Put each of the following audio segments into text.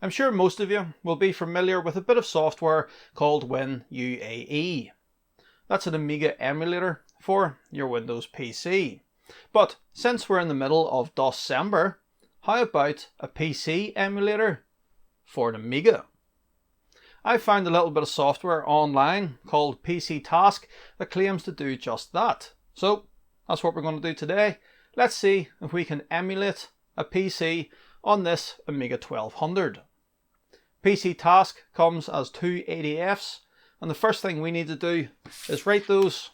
I'm sure most of you will be familiar with a bit of software called WinUAE. That's an Amiga emulator for your Windows PC. But since we're in the middle of December, how about a PC emulator for an Amiga? I found a little bit of software online called PC Task that claims to do just that. So that's what we're going to do today. Let's see if we can emulate a PC on this Amiga 1200. PC Task comes as two ADFs, and the first thing we need to do is write those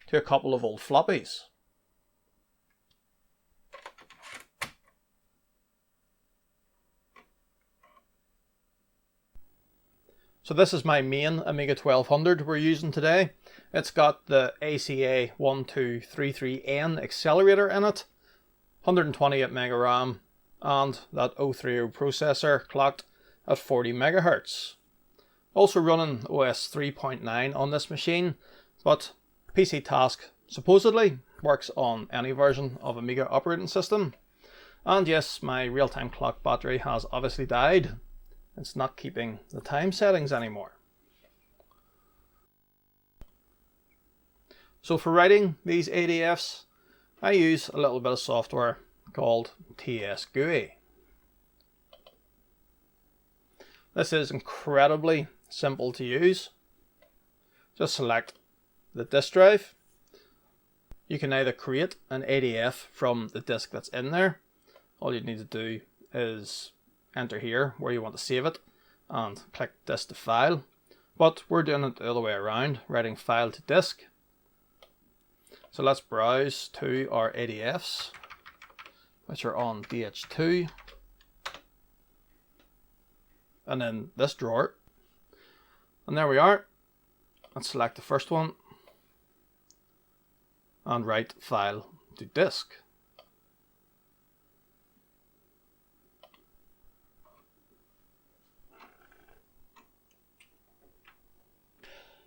to a couple of old floppies. So this is my main Amiga 1200 we're using today. It's got the ACA1233N accelerator in it, 128 mega RAM, and that 030 processor clocked at 40 megahertz. Also running OS 3.9 on this machine, but PC Task supposedly works on any version of Amiga operating system. And yes, my real-time clock battery has obviously died. It's not keeping the time settings anymore. So for writing these ADFs, I use a little bit of software called TSGUI. This is incredibly simple to use. Just select the disk drive. You can either create an ADF from the disk that's in there. All you need to do is enter here where you want to save it and click disk to file, but we're doing it the other way around, writing file to disk. So let's browse to our ADFs, which are on DH2 and in this drawer, and there we are. Let's select the first one and write file to disk.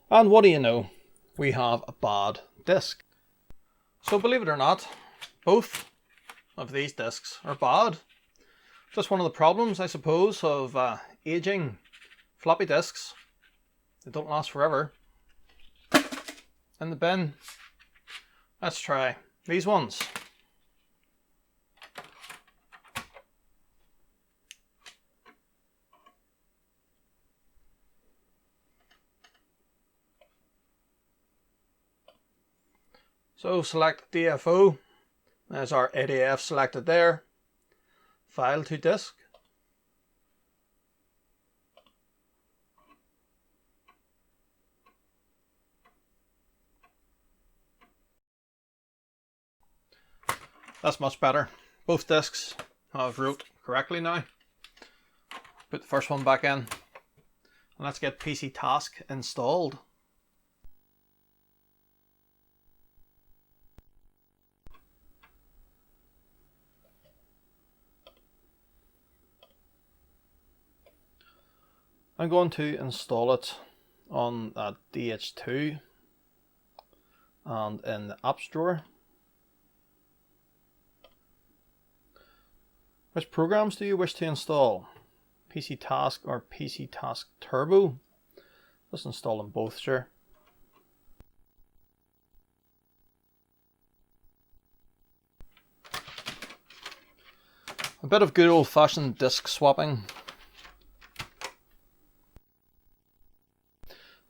And what do you know? We have a bad disk. So believe it or not, both of these disks are bad. Just one of the problems, I suppose, of aging floppy disks. They don't last forever. In the bin. Let's try these ones. So select DFO, there's our ADF selected there, file to disk. That's much better. Both disks have wrote correctly now. Put the first one back in, and let's get PC Task installed. I'm going to install it on that DH2 and in the apps drawer. Which programs do you wish to install? PC Task or PC Task Turbo? Let's install them both, sure. A bit of good old-fashioned disk swapping.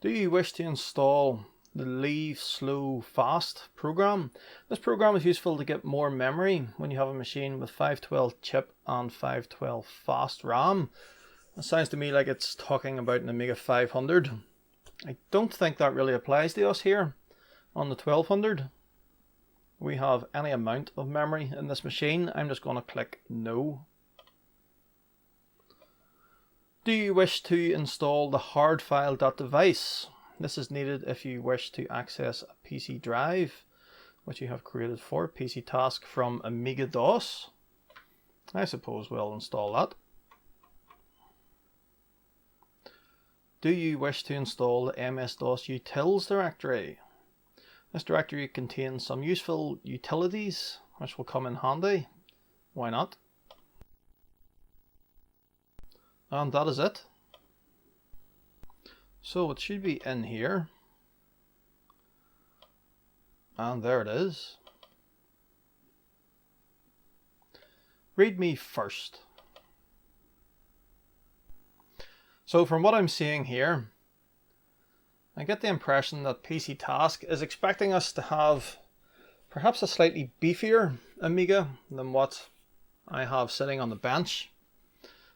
Do you wish to install the Leave Slow Fast program? This program is useful to get more memory when you have a machine with 512 chip and 512 fast RAM. It sounds to me like it's talking about an Amiga 500. I don't think that really applies to us here on the 1200. We have any amount of memory in this machine. I'm just going to click no. Do you wish to install the hardfile.device? This is needed if you wish to access a PC drive, which you have created for PC Task from Amiga DOS. I suppose we'll install that. Do you wish to install the MS-DOS Utils directory? This directory contains some useful utilities, which will come in handy. Why not? And that is it. So it should be in here. And there it is. Read me first. So from what I'm seeing here, I get the impression that PC Task is expecting us to have perhaps a slightly beefier Amiga than what I have sitting on the bench.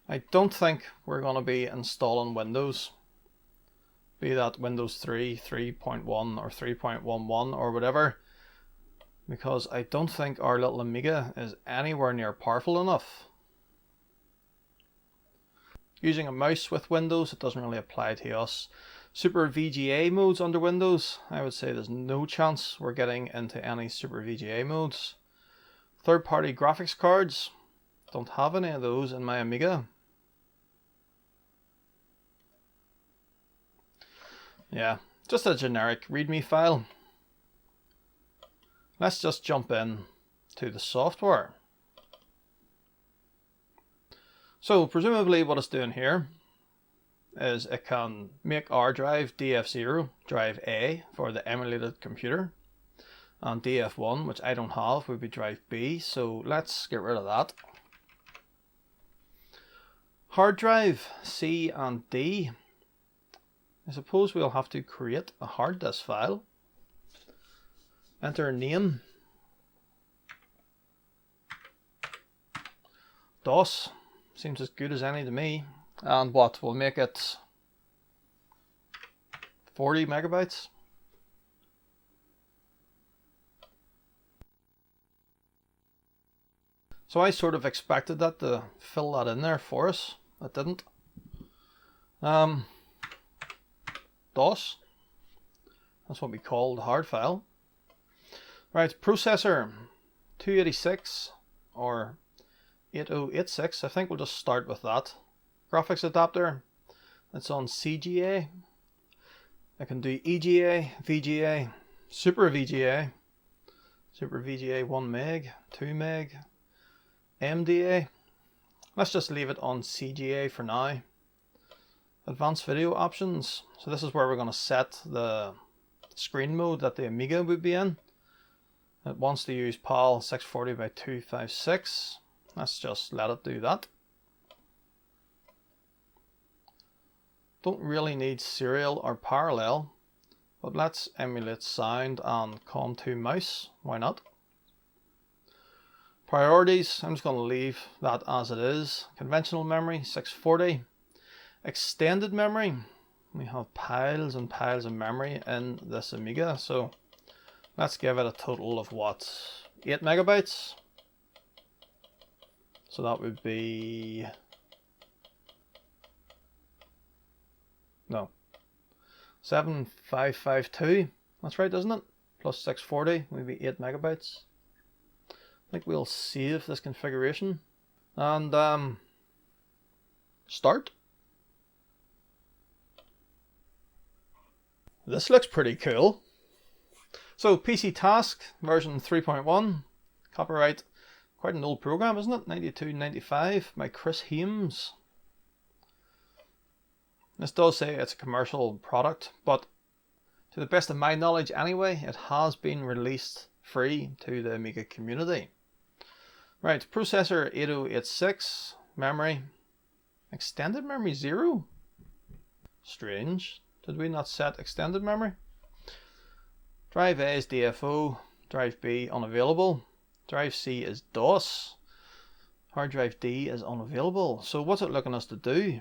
I don't think we're going to be installing Windows, be that Windows 3, 3.1 or 3.11 or whatever, because I don't think our little Amiga is anywhere near powerful enough. Using a mouse with Windows, it doesn't really apply to us. Super VGA modes under Windows, I would say there's no chance we're getting into any Super VGA modes. Third-party graphics cards, don't have any of those in my Amiga. Yeah, just a generic README file. Let's just jump in to the software. So presumably what it's doing here is it can make our drive DF0 drive A for the emulated computer, and DF1, which I don't have, would be drive B, so let's get rid of that. Hard drive C and D, I suppose we'll have to create a hard disk file. Enter name, DOS, seems as good as any to me. And what, we'll make it 40 megabytes. So I sort of expected that to fill that in there for us. It didn't. DOS, that's what we call the hard file. Right, processor 286 or 8086, I think we'll just start with that. Graphics adapter, it's on CGA. I can do EGA, VGA, Super VGA 1 meg, 2 meg, MDA. Let's just leave it on CGA for now. Advanced video options, so this is where we're going to set the screen mode that the Amiga would be in. It wants to use PAL 640 by 256. Let's just let it do that. Don't really need serial or parallel, but let's emulate sound and COM2 mouse, why not? Priorities, I'm just going to leave that as it is. Conventional memory 640. Extended memory, we have piles and piles of memory in this Amiga, so let's give it a total of what, 8 megabytes. So that would be, no, 7552, that's right, isn't it? Plus 640 would be 8 megabytes. I think we'll save this configuration and start. This looks pretty cool. So PC Task version 3.1, copyright, quite an old program, isn't it? 92-95 by Chris Hames. This does say it's a commercial product, but to the best of my knowledge anyway, it has been released free to the Amiga community. Right, processor 8086, memory, extended memory 0. Strange. Did we not set extended memory? Drive A is DFO, drive B unavailable, drive C is DOS, hard drive D is unavailable. So what's it looking us to do?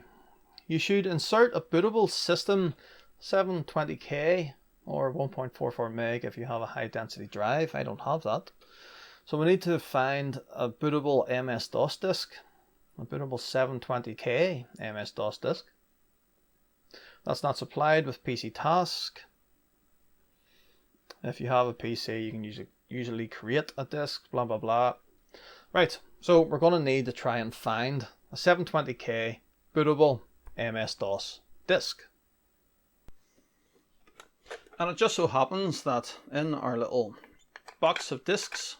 You should insert a bootable system 720K or 1.44 meg if you have a high density drive. I don't have that. So we need to find a bootable MS-DOS disk, a bootable 720K MS-DOS disk. That's not supplied with PC Task. If you have a PC, you can usually create a disk, blah blah blah. Right, so we're going to need to try and find a 720K bootable MS-DOS disk. And it just so happens that in our little box of disks,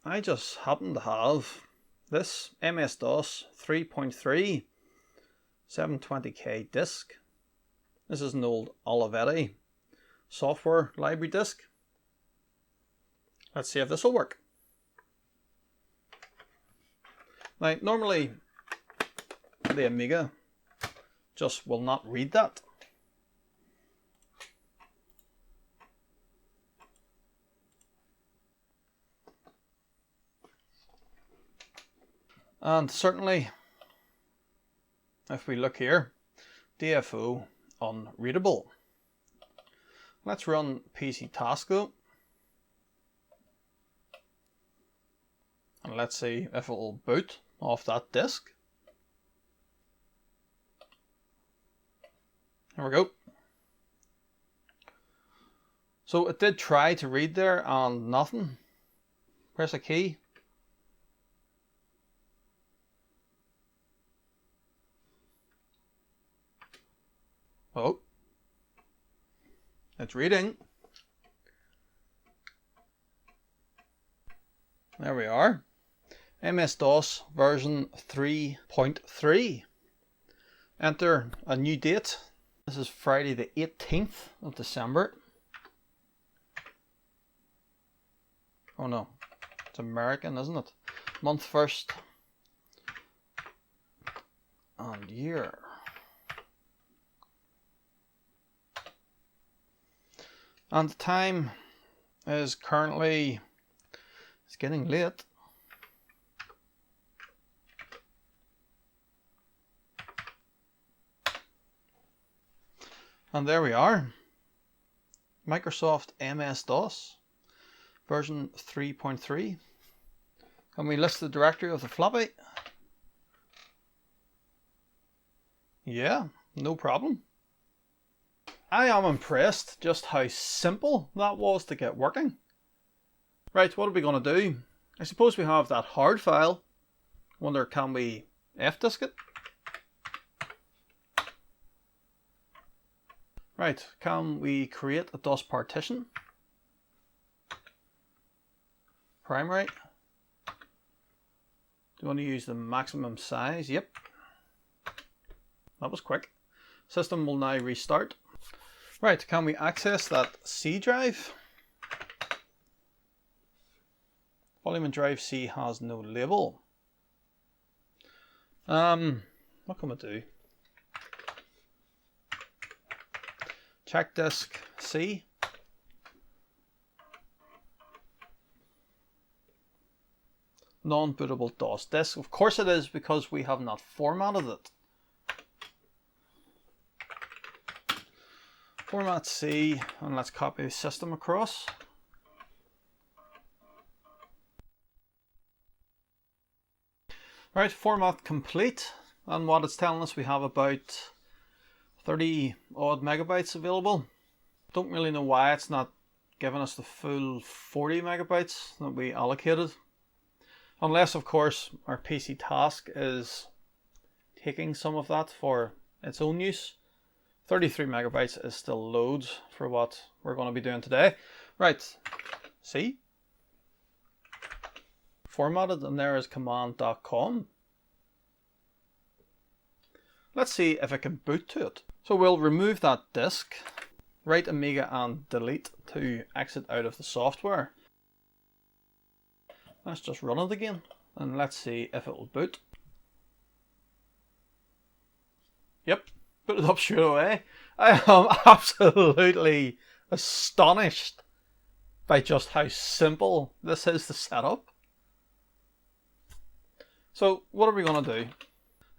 I just happen to have this MS-DOS 3.3 720K disk. This is an old Olivetti software library disk. Let's see if this will work. Now, normally the Amiga just will not read that. And certainly, if we look here, DFO unreadable. Let's run PC task though. And let's see if it will boot off that disk. Here we go. So it did try to read there and nothing. Press a key. Oh, it's reading. There we are. MS-DOS version 3.3. Enter a new date. This is Friday the 18th of December. Oh no, it's American, isn't it? Month first and year. And the time is currently, it's getting late. And there we are. Microsoft MS-DOS version 3.3. Can we list the directory of the floppy? Yeah, no problem. I am impressed just how simple that was to get working. Right, what are we going to do? I suppose we have that hard file. Wonder, can we F-disk it? Right, can we create a DOS partition? Primary. Do you want to use the maximum size? Yep. That was quick. System will now restart. Right, can we access that C drive? Volume and drive C has no label. What can we do? Check disk C. Non-bootable DOS disk. Of course it is, because we have not formatted it. Format C, and let's copy the system across. Right, format complete, and what it's telling us, we have about 30 odd megabytes available. Don't really know why it's not giving us the full 40 megabytes that we allocated. Unless, of course, our PC task is taking some of that for its own use. 33 megabytes is still loads for what we're going to be doing today. Right, see? Formatted, and there is command.com. Let's see if I can boot to it. So we'll remove that disk, right Amiga and delete to exit out of the software. Let's just run it again, and let's see if it will boot. Yep. Put it up straight away. I am absolutely astonished by just how simple this is to set up. So what are we going to do?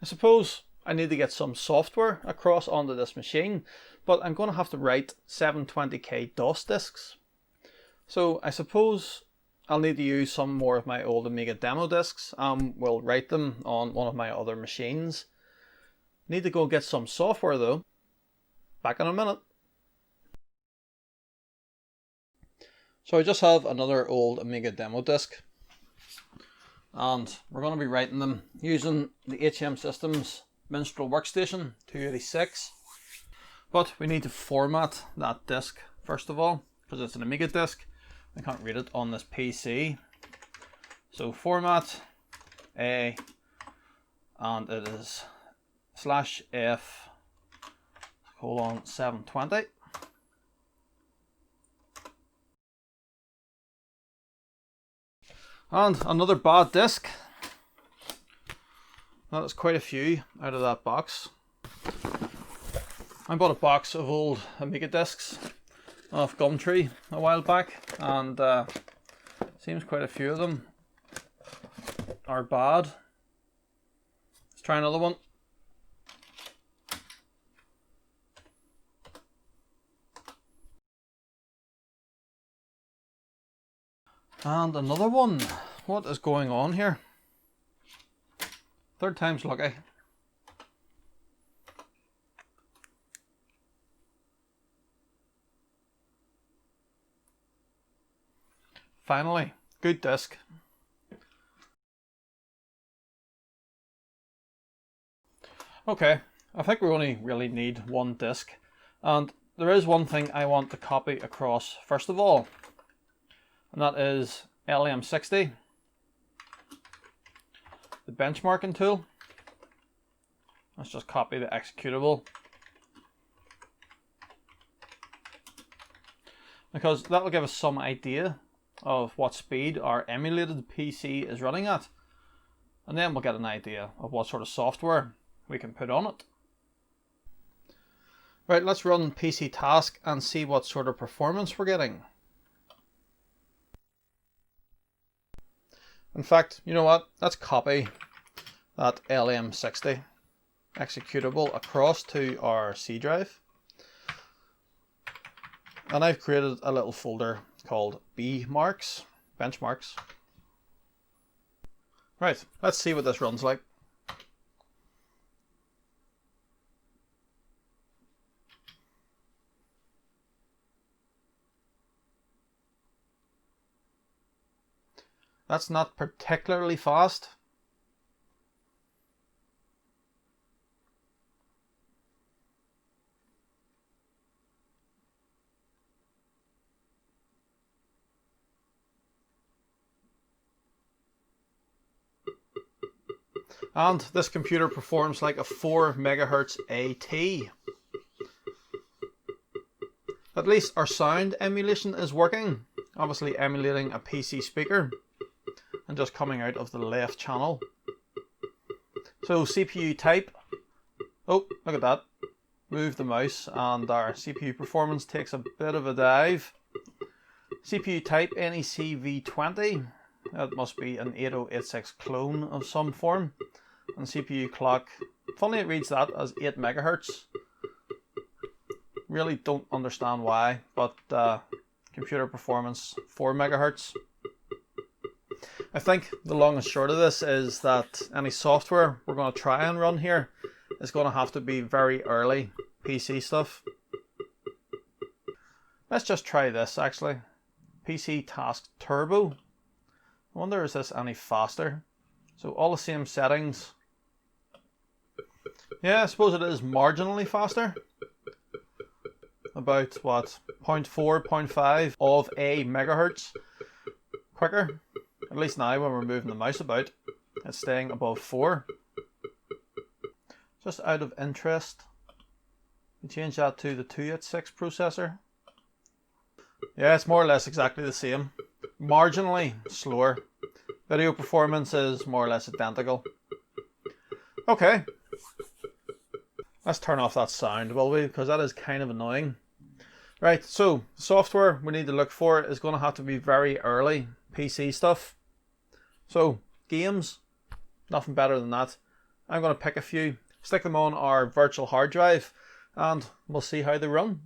I suppose I need to get some software across onto this machine, but I'm going to have to write 720K DOS disks. So I suppose I'll need to use some more of my old Amiga demo disks, and we'll write them on one of my other machines. Need to go get some software though. Back in a minute. So I just have another old Amiga demo disk, and we're going to be writing them using the HM Systems Minstrel Workstation 286. But we need to format that disk first of all, because it's an Amiga disk. I can't read it on this PC. So format A, and it is /F colon 720. And another bad disk. That is quite a few out of that box. I bought a box of old Amiga discs off Gumtree a while back, and seems quite a few of them are bad. Let's try another one. And another one. What is going on here? Third time's lucky. Finally, good disc. Okay, I think we only really need one disc, and there is one thing I want to copy across first of all, and that is Ibm 60, the benchmarking tool. Let's just copy the executable, because that will give us some idea of what speed our emulated PC is running at, and then we'll get an idea of what sort of software we can put on it. Right, let's run PC task and see what sort of performance we're getting. In fact, you know what? Let's copy that Ibm 60 executable across to our C drive. And I've created a little folder called benchmarks. Right, let's see what this runs like. That's not particularly fast. And this computer performs like a 4 MHz AT. At least our sound emulation is working. Obviously emulating a PC speaker and just coming out of the left channel. So CPU type. Oh, look at that. Move the mouse and our CPU performance takes a bit of a dive. CPU type NEC V20. That must be an 8086 clone of some form. And CPU clock, funny it reads that as 8 MHz. Really don't understand why, but computer performance 4 MHz. I think the long and short of this is that any software we're going to try and run here is going to have to be very early PC stuff. Let's just try this actually. PC Task Turbo. I wonder is this any faster? So all the same settings. Yeah, I suppose it is marginally faster. About what, 0.4, 0.5 of a megahertz quicker. At least now when we're moving the mouse about, it's staying above 4. Just out of interest, we change that to the 286 processor. Yeah, it's more or less exactly the same. Marginally slower. Video performance is more or less identical. Okay. Let's turn off that sound, will we? Because that is kind of annoying. Right, so the software we need to look for is going to have to be very early PC stuff. So, games, nothing better than that. I'm going to pick a few, stick them on our virtual hard drive, and we'll see how they run.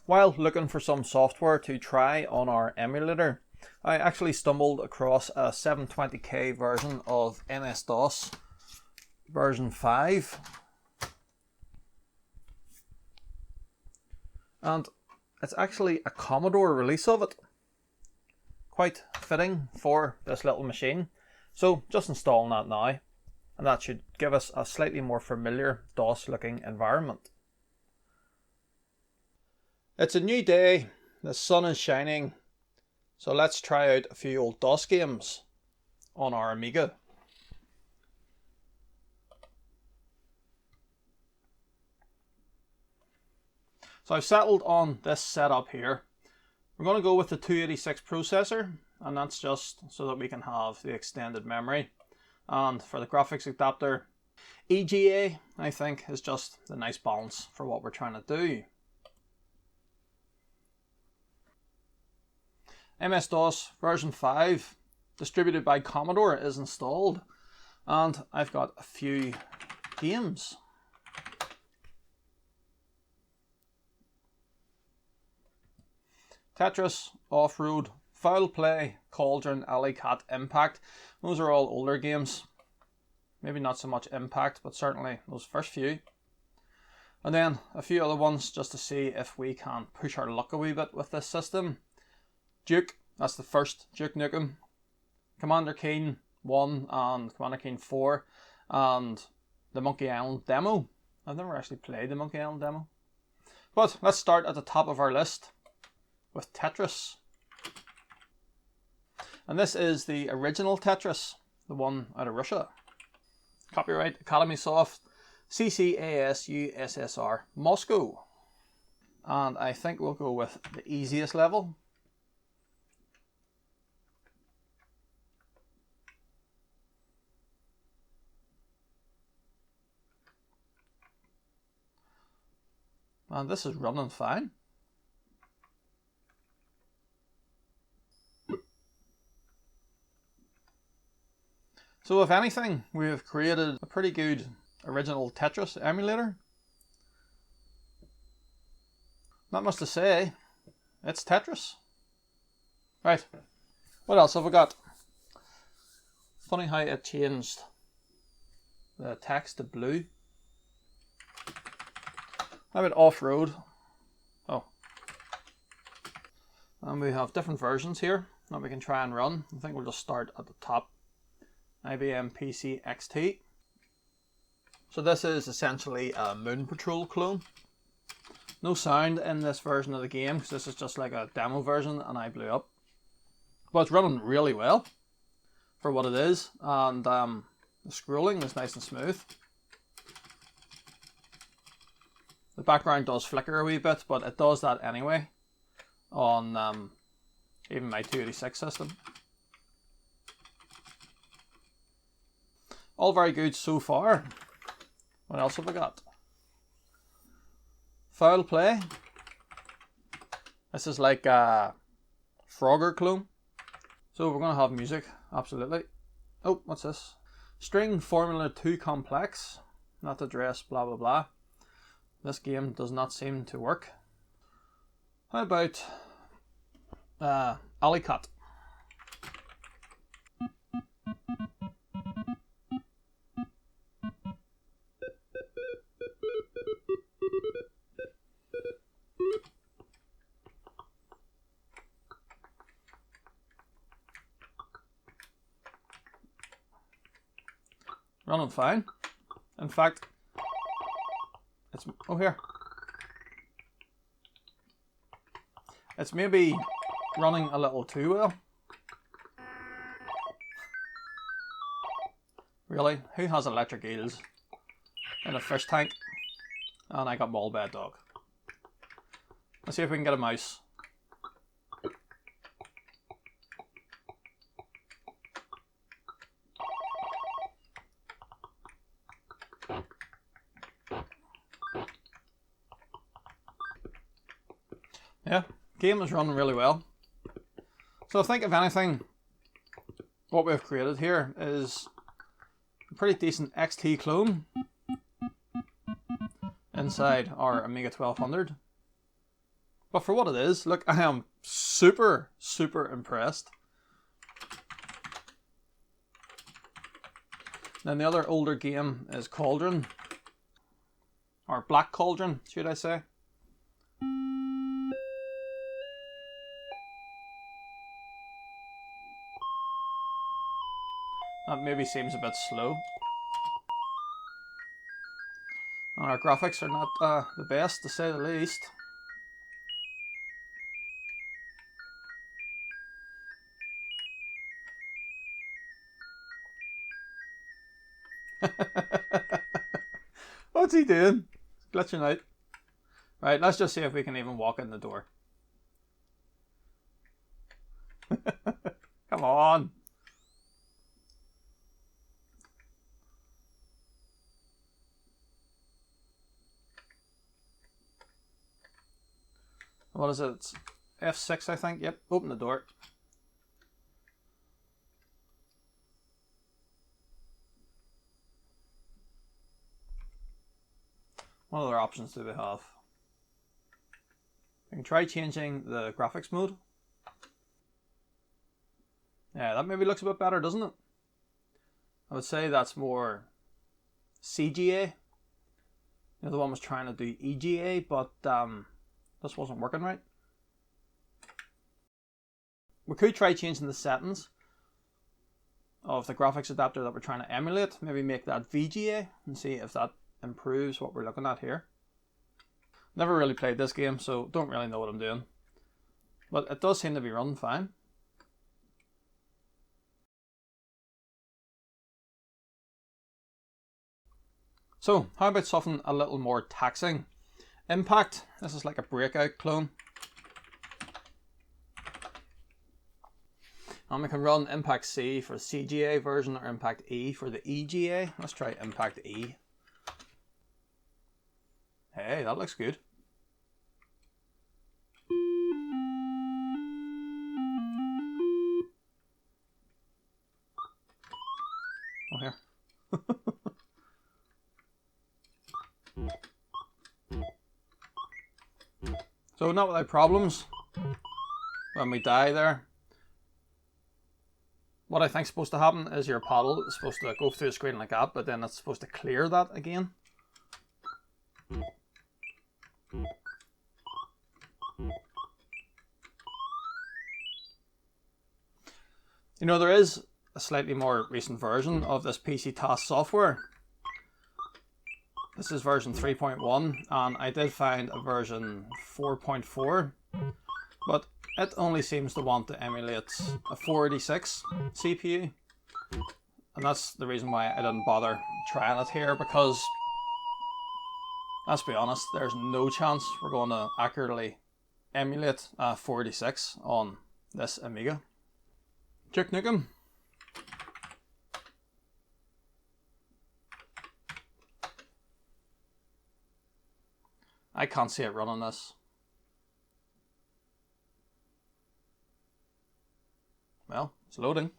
While looking for some software to try on our emulator, I actually stumbled across a 720k version of MS-DOS version 5. And it's actually a Commodore release of it. Quite fitting for this little machine. So just installing that now, and that should give us a slightly more familiar DOS looking environment. It's a new day, the sun is shining, so let's try out a few old DOS games. on our Amiga. So I've settled on this setup here. We're going to go with the 286 processor, and that's just so that we can have the extended memory. And for the graphics adapter, EGA, I think, is just the nice balance for what we're trying to do. MS-DOS version 5, distributed by Commodore, is installed, and I've got a few games. Tetris, Off-Road, Foul Play, Cauldron, Alley Cat, Impact. Those are all older games. Maybe not so much Impact, but certainly those first few. And then a few other ones just to see if we can push our luck a wee bit with this system. Duke, that's the first Duke Nukem. Commander Keen 1 and Commander Keen 4. And the Monkey Island demo. I've never actually played the Monkey Island demo. But let's start at the top of our list with Tetris. And this is the original Tetris, the one out of Russia. Copyright Academy Soft, CCAS USSR, Moscow. And I think we'll go with the easiest level. And this is running fine. So if anything, we have created a pretty good original Tetris emulator. Not much to say, it's Tetris. Right, what else have we got? Funny how it changed the text to blue. How about Off-Road? Oh. And we have different versions here that we can try and run. I think we'll just start at the top. Ibm Pc Xt. So this is essentially a Moon Patrol clone. No sound in this version of the game because this is just like a demo version and I blew up. But it's running really well for what it is, and the scrolling is nice and smooth. The background does flicker a wee bit, but it does that anyway on even my 286 system. All very good so far. What else have we got? Foul Play. This is like a Frogger clone. So we're going to have music, absolutely. Oh, what's this? String Formula 2 Complex. Not address, blah blah blah. This game does not seem to work. How about Alley Cat? Running fine. In fact, it's here. It's maybe running a little too well. Really? Who has electric eels in a fish tank? And I got mauled by a dog. Let's see if we can get a mouse. Yeah, game is running really well. So I think if anything, what we've created here is a pretty decent XT clone inside our Amiga 1200. But for what it is, look, I am super impressed. Then the other older game is Cauldron, or Black Cauldron, should I say. That maybe seems a bit slow. And our graphics are not the best, to say the least. What's he doing? Glitching out. Right, let's just see if we can even walk in the door. Come on. What is it? It's F6, I think. Yep, open the door. What other options do we have? We can try changing the graphics mode. Yeah, that maybe looks a bit better, doesn't it? I would say that's more CGA. The other one was trying to do EGA, but this wasn't working right. We could try changing the settings of the graphics adapter that we're trying to emulate. Maybe make that VGA and see if that improves what we're looking at here. Never really played this game, so don't really know what I'm doing. But it does seem to be running fine. So, how about something a little more taxing? Impact. This is like a breakout clone. And we can run Impact C for the CGA version or Impact E for the EGA. Let's try Impact E. Hey, that looks good. Oh, here. So not without problems when we die there. What I think is supposed to happen is your paddle is supposed to go through the screen like that, but then it's supposed to clear that again. You know, there is a slightly more recent version of this PC task software. This is version 3.1, and I did find a version 4.4, but it only seems to want to emulate a 486 CPU, and that's the reason why I didn't bother trying it here, because let's be honest, there's no chance we're going to accurately emulate a 486 on this Amiga. Duke Nukem. I can't see it running this. Well, it's loading.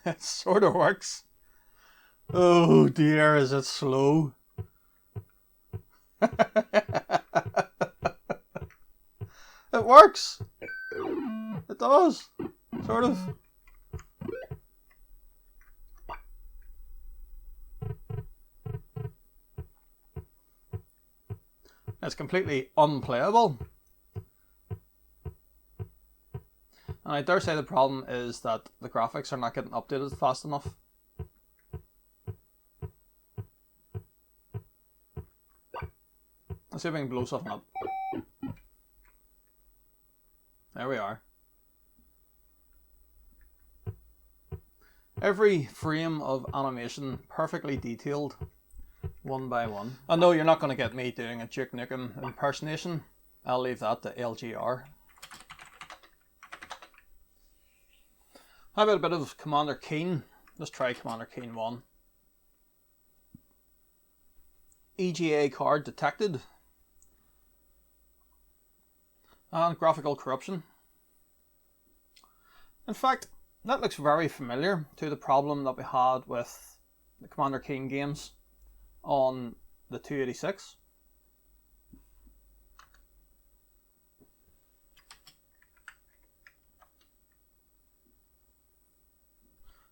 It sort of works. Oh dear, is it slow? It works. It does. Sort of. It's completely unplayable. And I dare say the problem is that the graphics are not getting updated fast enough. Let's see if we can blow something up. There we are. Every frame of animation perfectly detailed, one by one. I know you're not going to get me doing a Duke Nukem impersonation. I'll leave that to LGR. How about a bit of Commander Keen? Let's try Commander Keen 1. EGA card detected. And graphical corruption. In fact, that looks very familiar to the problem that we had with the Commander Keen games on the 286.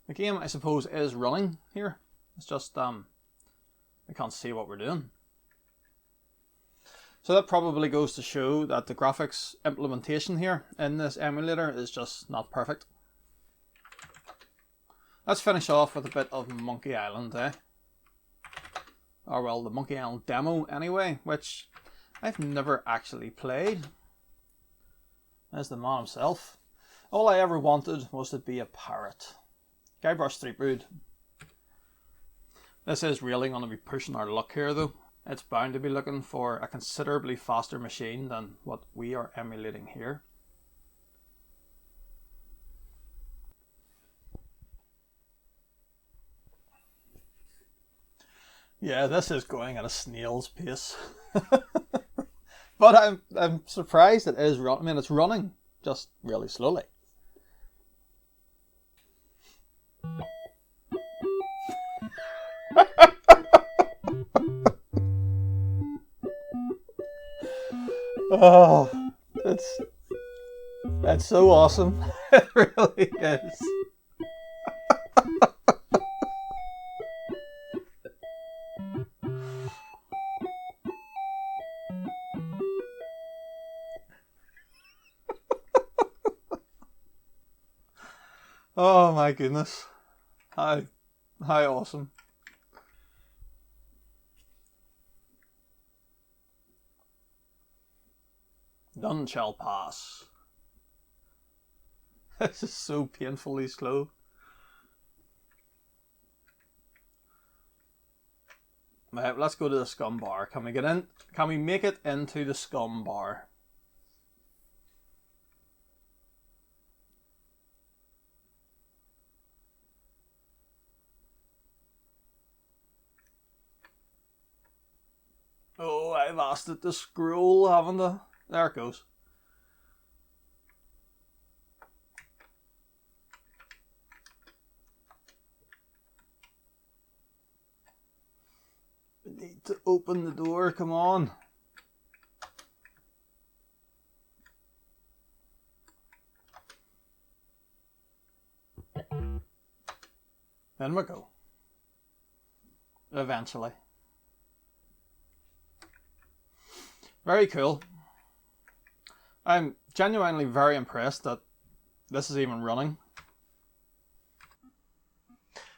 The game, I suppose, is running here. It's just we can't see what we're doing. So that probably goes to show that the graphics implementation here in this emulator is just not perfect. Let's finish off with a bit of Monkey Island, eh? Or well, the Monkey Island demo anyway, which I've never actually played. There's the man himself. All I ever wanted was to be a pirate. Guybrush Threepwood. This is really going to be pushing our luck here though. It's bound to be looking for a considerably faster machine than what we are emulating here. Yeah, this is going at a snail's pace. But I'm surprised it is running. I mean, it's running just really slowly. Oh, that's so awesome. It really is. Oh my goodness. How awesome. None shall pass. This is so painfully slow. Right, let's go to the scum bar. Can we get in? Can we make it into the scum bar? Oh, I've asked it to scroll, haven't I? There it goes. We need to open the door, come on. In we go. Eventually. Very cool. I'm genuinely very impressed that this is even running.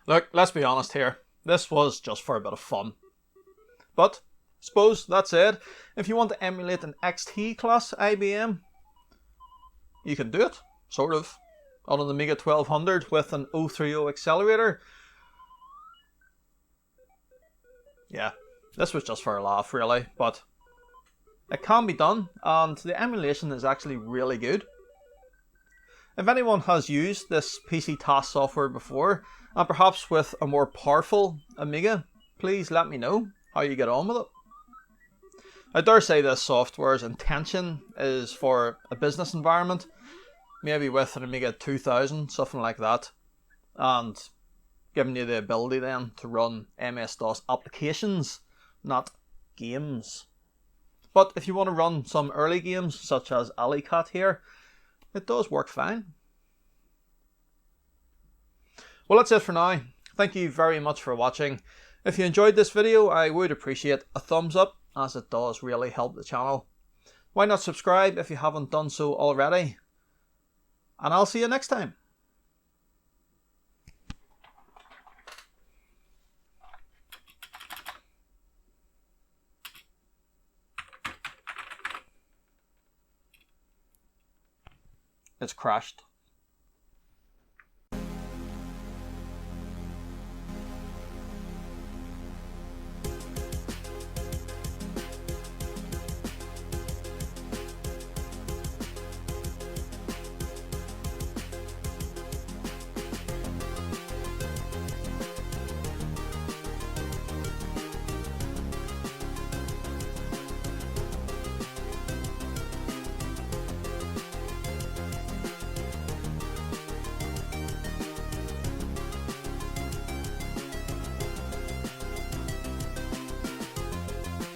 Look, let's be honest here. This was just for a bit of fun. But, suppose that's it. If you want to emulate an XT class IBM, you can do it, sort of, on an Amiga 1200 with an 030 accelerator. Yeah, this was just for a laugh really, but it can be done, and the emulation is actually really good. If anyone has used this PC task software before, and perhaps with a more powerful Amiga, please let me know how you get on with it. I dare say this software's intention is for a business environment, maybe with an Amiga 2000, something like that, and giving you the ability then to run MS-DOS applications, not games. But if you want to run some early games, such as Alley Cat here, it does work fine. Well, that's it for now. Thank you very much for watching. If you enjoyed this video, I would appreciate a thumbs up, as it does really help the channel. Why not subscribe if you haven't done so already? And I'll see you next time. It's crashed.